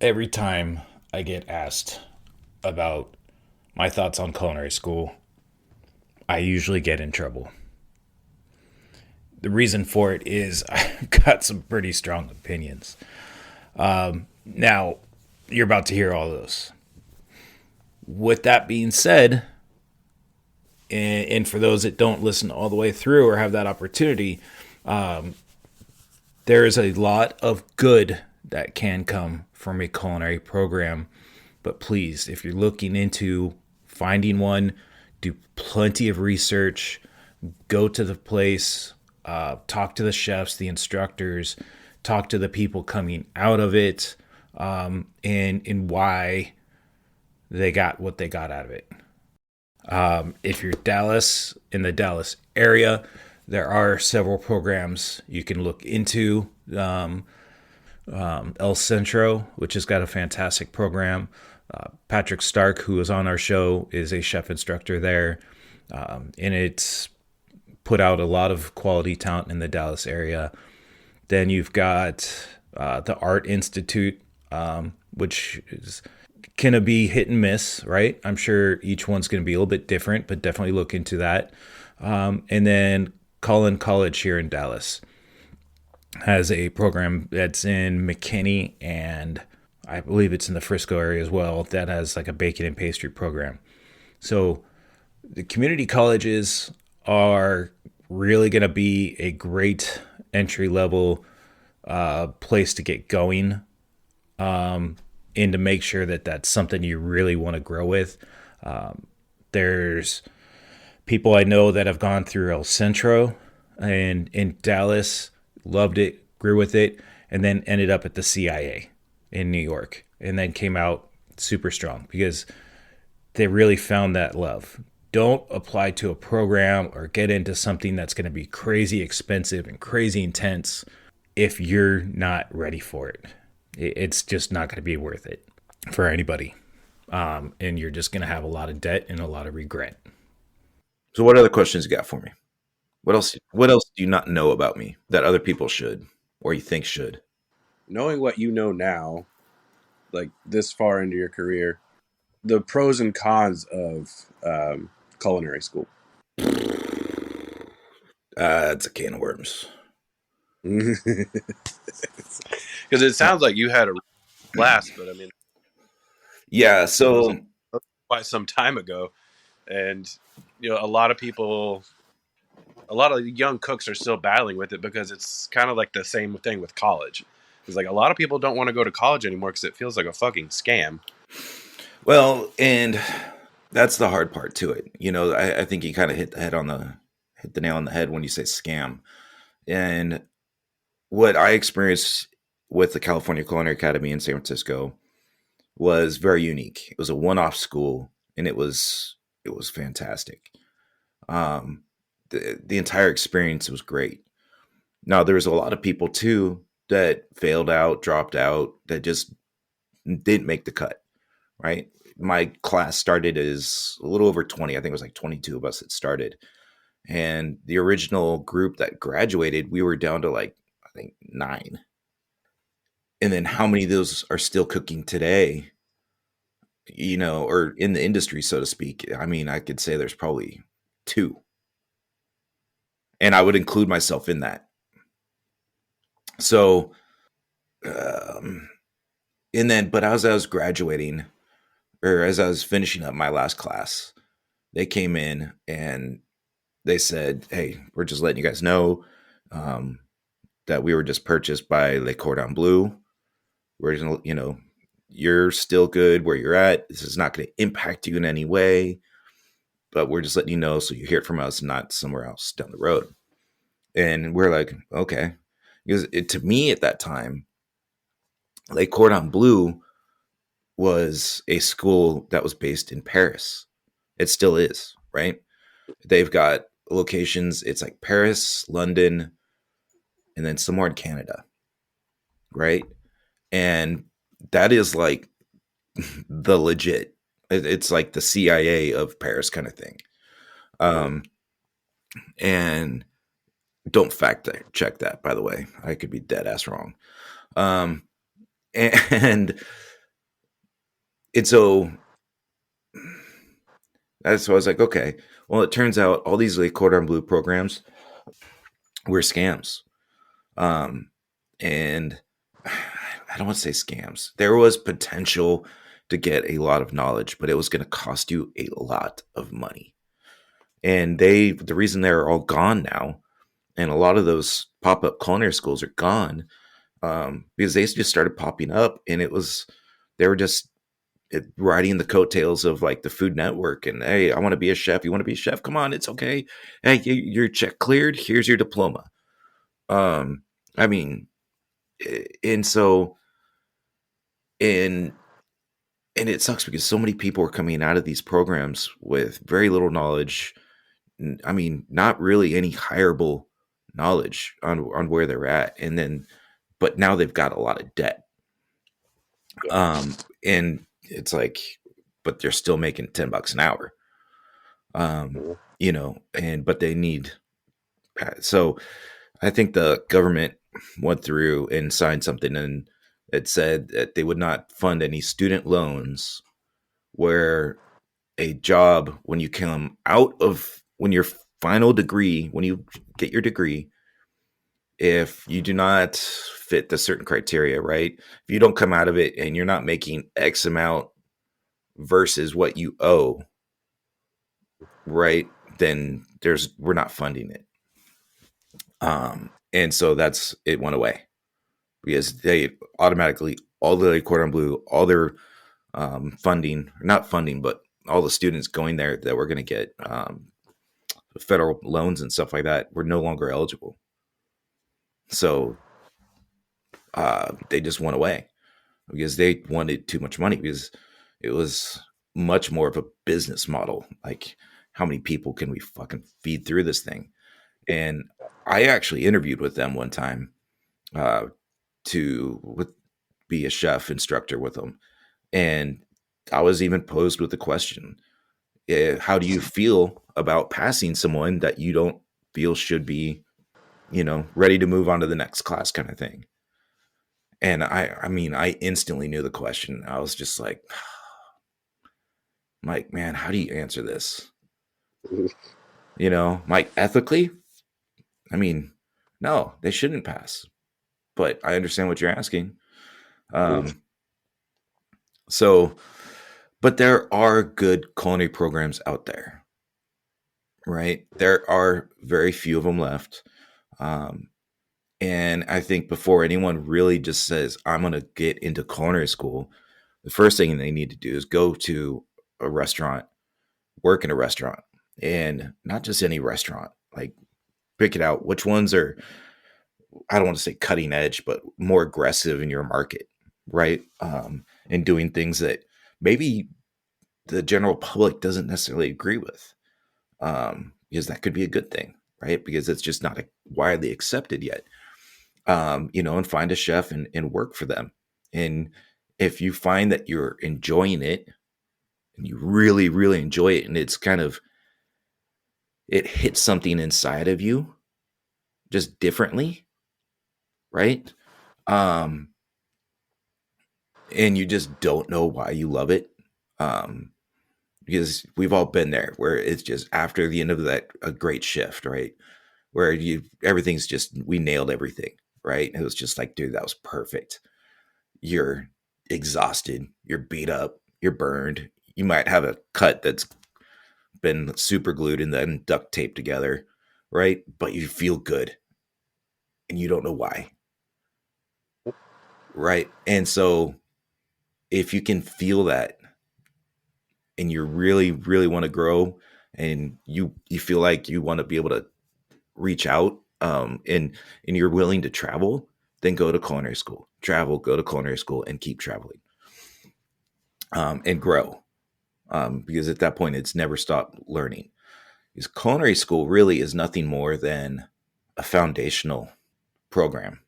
Every time I get asked about my thoughts on culinary school, I usually get in trouble. The reason for it is I've got some pretty strong opinions. Now, you're about to hear all those. With that being said, and for those that don't listen all the way through or have that opportunity, there is a lot of good that can come from a culinary program. But please, if you're looking into finding one, do plenty of research, go to the place, talk to the chefs, the instructors, talk to the people coming out of it, and why they got what they got out of it. If you're Dallas, in the Dallas area, there are several programs you can look into. El Centro, which has got a fantastic program. Patrick Stark, who was on our show, is a chef instructor there. And it's put out a lot of quality talent in the Dallas area. Then you've got the Art Institute, which is going to be hit and miss, right? I'm sure each one's going to be a little bit different, but definitely look into that. And then Cullen College here in Dallas has a program that's in McKinney, and I believe it's in the Frisco area as well, that has like a bacon and pastry program. So the community colleges are really going to be a great entry level place to get going, and to make sure that that's something you really want to grow with. There's people I know that have gone through El Centro and in Dallas, loved it, grew with it, and then ended up at the CIA in New York, and then came out super strong because they really found that love. Don't apply to a program or get into something that's going to be crazy expensive and crazy intense if you're not ready for it. It's just not going to be worth it for anybody. And you're just going to have a lot of debt and a lot of regret. So what other questions you got for me? What else do you not know about me that other people should or you think should? Knowing what you know now, like this far into your career, the pros and cons of culinary school. It's a can of worms. Because it sounds like you had a blast, but I mean, Yeah, it so wasn't quite some time ago, and a lot of people, a lot of young cooks are still battling with it because it's kind of like the same thing with college. It's like a lot of people don't want to go to college anymore because it feels like a fucking scam. well, and that's the hard part to it. I think you kind of hit the nail on the head when you say scam. And what I experienced with the California Culinary Academy in San Francisco was very unique. It was a one-off school, and it was fantastic. The entire experience was great. Now there was a lot of people too that failed out, dropped out, that just didn't make the cut. Right, my class started as a little over 20. I think it was like 22 of us that started, and the original group that graduated, we were down to like I think 9. And then how many of those are still cooking today? Or in the industry, so to speak. I mean, I could say there's probably 2, and I would include myself in that. So, and then, but as I was graduating, or as I was finishing up my last class, they came in and they said, "Hey, we're just letting you guys know that we were just purchased by Le Cordon Bleu. We're you're still good where you're at. This is not going to impact you in any way, but we're just letting you know so you hear it from us, not somewhere else down the road." And we're like, okay, because to me at that time, Le Cordon Bleu was a school that was based in Paris. It still is, right? They've got locations. It's like Paris, London, and then somewhere in Canada, right? And that is like the legit. It's like the CIA of Paris kind of thing. And don't fact check that, by the way. I could be dead ass wrong. And and so that's why I was like, okay, well, it turns out all these like cordon bleu programs were scams. Um, and I don't want to say scams. There was potential to get a lot of knowledge, but it was going to cost you a lot of money. And the reason they're all gone now, and a lot of those pop up culinary schools are gone, because they just started popping up, and they were just riding the coattails of like the Food Network. And hey, I want to be a chef. You want to be a chef? Come on, it's okay. Hey, your check cleared. Here's your diploma. Um, I mean, and so and and it sucks because so many people are coming out of these programs with very little knowledge. I mean, not really any hireable knowledge on where they're at, and then but now they've got a lot of debt. And it's like, but they're still making $10 an hour. Mhm. And but they need so I think the government went through and signed something, and it said that they would not fund any student loans where a job when you come out of when your final degree, when you get your degree, if you do not fit the certain criteria, right? If you don't come out of it and you're not making X amount versus what you owe, right? Then we're not funding it. And so that's it went away because they automatically all the cordon bleu, all their funding, not funding, but all the students going there that were going to get federal loans and stuff like that were no longer eligible. So they just went away because they wanted too much money because it was much more of a business model. Like, how many people can we fucking feed through this thing? And I actually interviewed with them one time uh, be a chef instructor with them, and I was even posed with the question: how do you feel about passing someone that you don't feel should be, ready to move on to the next class, kind of thing? And I mean, I instantly knew the question. I was just like, Mike, man, how do you answer this? Mike, ethically, I mean, no, they shouldn't pass. But I understand what you're asking. Um, so, but there are good culinary programs out there, right? There are very few of them left. Um, and I think before anyone really just says, I'm going to get into culinary school, the first thing they need to do is go to a restaurant, work in a restaurant, and not just any restaurant. Like, pick it out. Which ones are, I don't want to say cutting edge, but more aggressive in your market, right? And doing things that maybe the general public doesn't necessarily agree with, because that could be a good thing, right? Because it's just not widely accepted yet. And find a chef and work for them. And if you find that you're enjoying it and you really, really enjoy it, and it hits something inside of you just differently, right? Um, and you just don't know why you love it. Um, because we've all been there where it's just after the end of that a great shift, right? Where everything's just we nailed everything, right? It was just like, dude, that was perfect. You're exhausted, you're beat up, you're burned. You might have a cut that's been super glued and then duct taped together, right? But you feel good and you don't know why, right? And so if you can feel that and you really, really want to grow and you feel like you want to be able to reach out, and you're willing to travel, then go to culinary school. Travel, go to culinary school and keep traveling, and grow. Because at that point, it's never stopped learning. Because culinary school really is nothing more than a foundational program,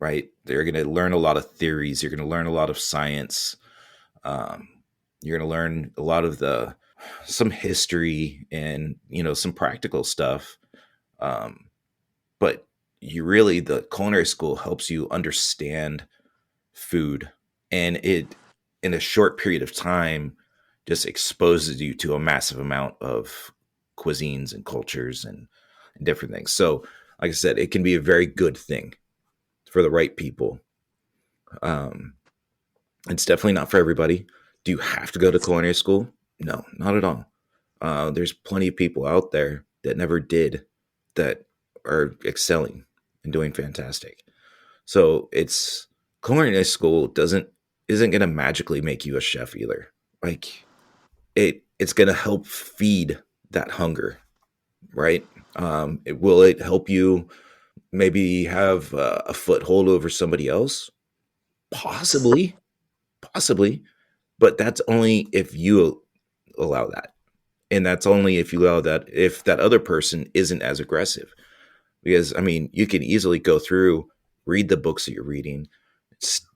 right? They're going to learn a lot of theories. You're going to learn a lot of science. Um, you're going to learn a lot of some history and, some practical stuff. Um, but the culinary school helps you understand food, and in a short period of time just exposes you to a massive amount of cuisines and cultures and different things. So, like I said, it can be a very good thing for the right people. Um, it's definitely not for everybody. Do you have to go to culinary school? No, not at all. There's plenty of people out there that never did that are excelling and doing fantastic. So it's culinary school isn't going to magically make you a chef either. Like it's going to help feed that hunger, right? Will it help you maybe have a foothold over somebody else? Possibly, possibly, but that's only if you allow that. And that's only if you allow that if that other person isn't as aggressive. Because I mean, you can easily go through, read the books that you're reading,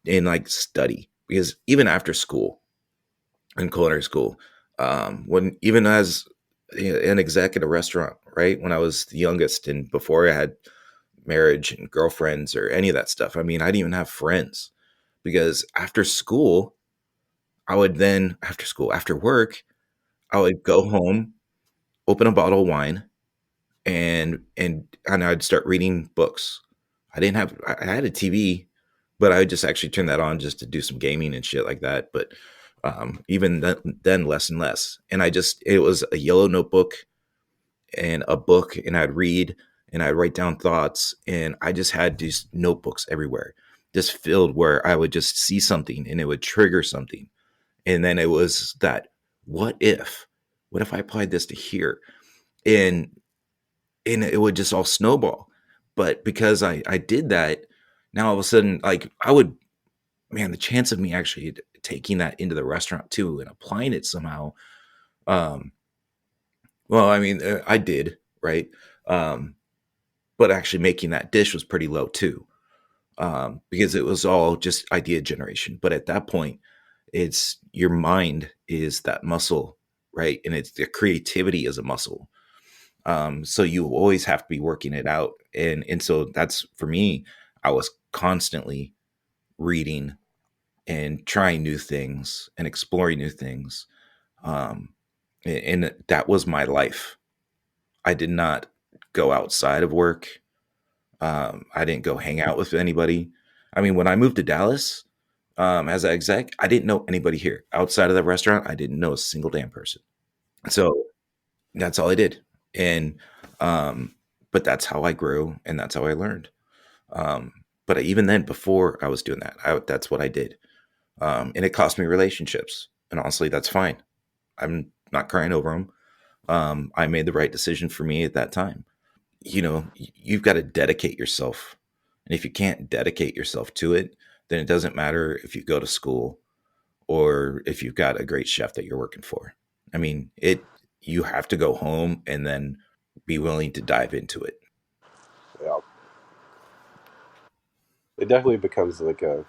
and like study. Because even after school, in culinary school, when even as an exec at a restaurant, right? When I was the youngest and before I had marriage and girlfriends or any of that stuff, I mean, I didn't even have friends because after school, after work, I would go home, open a bottle of wine, and I'd start reading books. I had a TV, but I would just actually turn that on just to do some gaming and shit like that. But even then, less and less. And it was a yellow notebook and a book, and I'd read and I'd write down thoughts, and I just had these notebooks everywhere, just filled where I would just see something and it would trigger something, and then it was that what if, what if I applied this to here, and it would just all snowball. But because I did that, now all of a sudden, like man, the chance of me actually taking that into the restaurant too and applying it somehow, um, well, I mean, I did, right? Um, but actually making that dish was pretty low too, because it was all just idea generation. But at that point, it's your mind is that muscle, right? And it's the creativity is a muscle. So you always have to be working it out. And so that's for me, I was constantly reading and trying new things and exploring new things. Um, and that was my life. I did not go outside of work. I didn't go hang out with anybody. I mean, when I moved to Dallas, as an exec, I didn't know anybody here outside of the restaurant. I didn't know a single damn person. So that's all I did. And, but that's how I grew and that's how I learned. Um, but even then, before I was doing that, that's what I did. And it cost me relationships. And honestly, that's fine. I'm not crying over them. I made the right decision for me at that time. You know, you've got to dedicate yourself. And if you can't dedicate yourself to it, then it doesn't matter if you go to school or if you've got a great chef that you're working for. I mean, you have to go home and then be willing to dive into it. Yeah. It definitely becomes like a.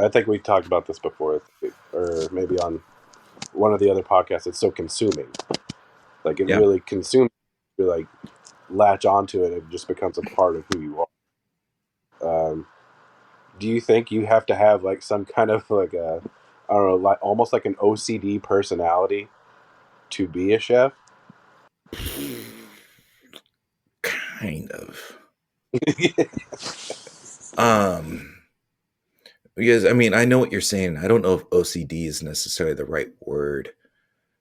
I think we talked about this before, or maybe on one of the other podcasts. It's so consuming, like it Yeah. really consumes. You like latch onto it, and it just becomes a part of who you are. Do you think you have to have like some kind of like a, I don't know, like almost like an OCD personality to be a chef? Kind of. Um, because I mean, I know what you're saying. I don't know if OCD is necessarily the right word,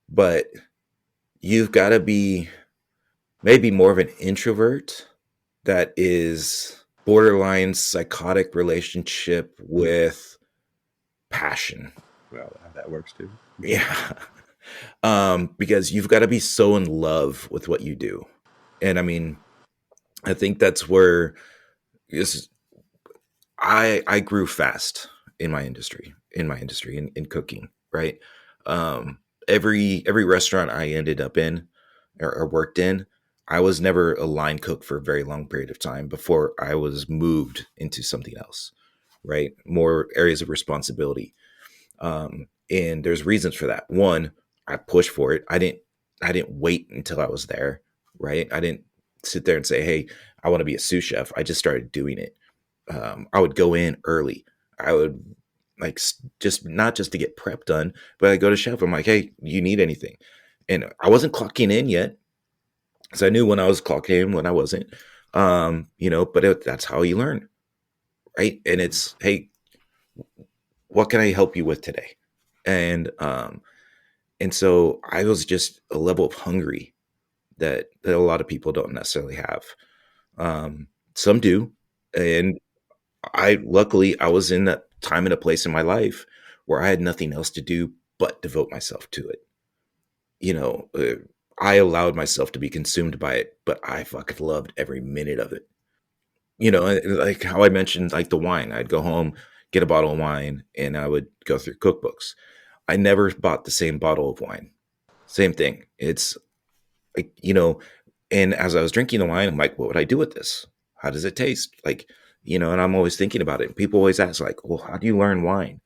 but you've got to be maybe more of an introvert that is borderline psychotic relationship with passion. Well, that works too. Yeah. Because you've got to be so in love with what you do. And I mean, I think that's where is I grew fast in my industry in cooking, right? Um, every restaurant I ended up in or worked in, I was never a line cook for a very long period of time before I was moved into something else, right? More areas of responsibility. And there's reasons for that. One, I pushed for it. I didn't wait until I was there, right? I didn't sit there and say, "Hey, I want to be a sous chef." I just started doing it. I would go in early. I would just not just to get prep done, but I go to chef. I'm like, hey, you need anything? And I wasn't clocking in yet, because I knew when I was clocking in, when I wasn't. But that's how you learn, right? And it's, hey, what can I help you with today? And so I was just a level of hungry that a lot of people don't necessarily have. Some do, and luckily I was in that time and a place in my life where I had nothing else to do but devote myself to it. You know, I allowed myself to be consumed by it, but I fucking loved every minute of it. Like how I mentioned, like the wine, I'd go home, get a bottle of wine, and I would go through cookbooks. I never bought the same bottle of wine. Same thing. It's like, and as I was drinking the wine, I'm like, what would I do with this? How does it taste? Like, and I'm always thinking about it. People always ask, like, well, how do you learn wine?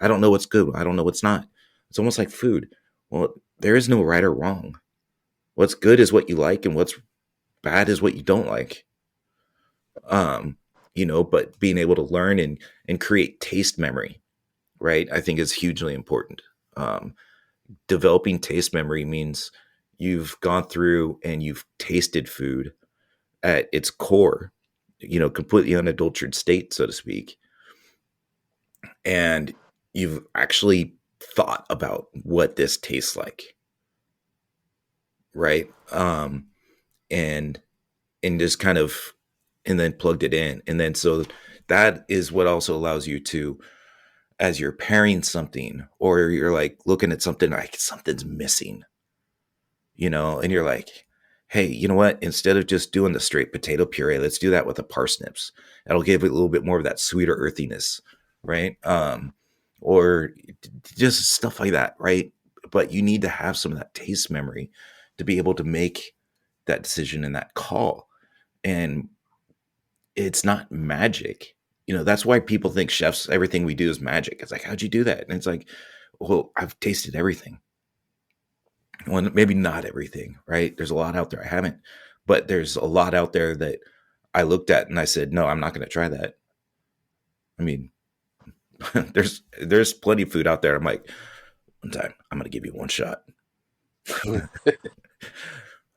I don't know what's good. I don't know what's not. It's almost like food. Well, there is no right or wrong. What's good is what you like, and what's bad is what you don't like. But being able to learn and create taste memory, right, I think is hugely important. Developing taste memory means you've gone through and you've tasted food at its core, completely unadulterated state, so to speak. And you've actually thought about what this tastes like. Right. And just kind of, and then plugged it in. And then, so that is what also allows you to, as you're pairing something, or you're like looking at something like something's missing, and you're like, hey, you know what? Instead of just doing the straight potato puree, let's do that with the parsnips. That'll give it a little bit more of that sweeter earthiness, right? Or just stuff like that, right? But you need to have some of that taste memory to be able to make that decision and that call. And it's not magic. That's why people think chefs, everything we do is magic. It's like, how'd you do that? And it's like, well, I've tasted everything. Well, maybe not everything, right? There's a lot out there I haven't, but there's a lot out there that I looked at and I said, no, I'm not going to try that. I mean, there's plenty of food out there. I'm like, one time, I'm going to give you one shot.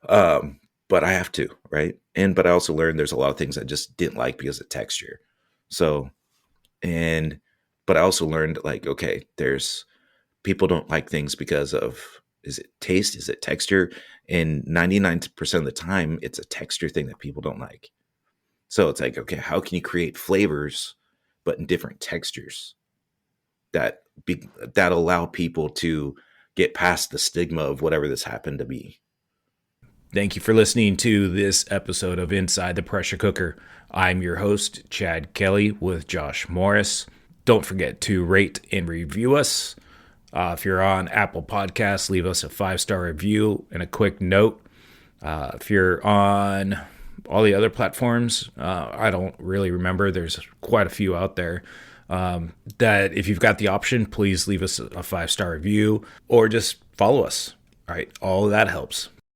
But I have to, right? But I also learned there's a lot of things I just didn't like because of texture. So, but I also learned, like, okay, there's people don't like things because of, is it taste? Is it texture? And 99% of the time, it's a texture thing that people don't like. So it's like, okay, how can you create flavors, but in different textures that allow people to get past the stigma of whatever this happened to be? Thank you for listening to this episode of Inside the Pressure Cooker. I'm your host, Chad Kelly, with Josh Morris. Don't forget to rate and review us. If you're on Apple Podcasts, leave us a 5-star review and a quick note. If you're on all the other platforms, I don't really remember. There's quite a few out there. That if you've got the option, please leave us a 5-star review or just follow us. All right, all of that helps.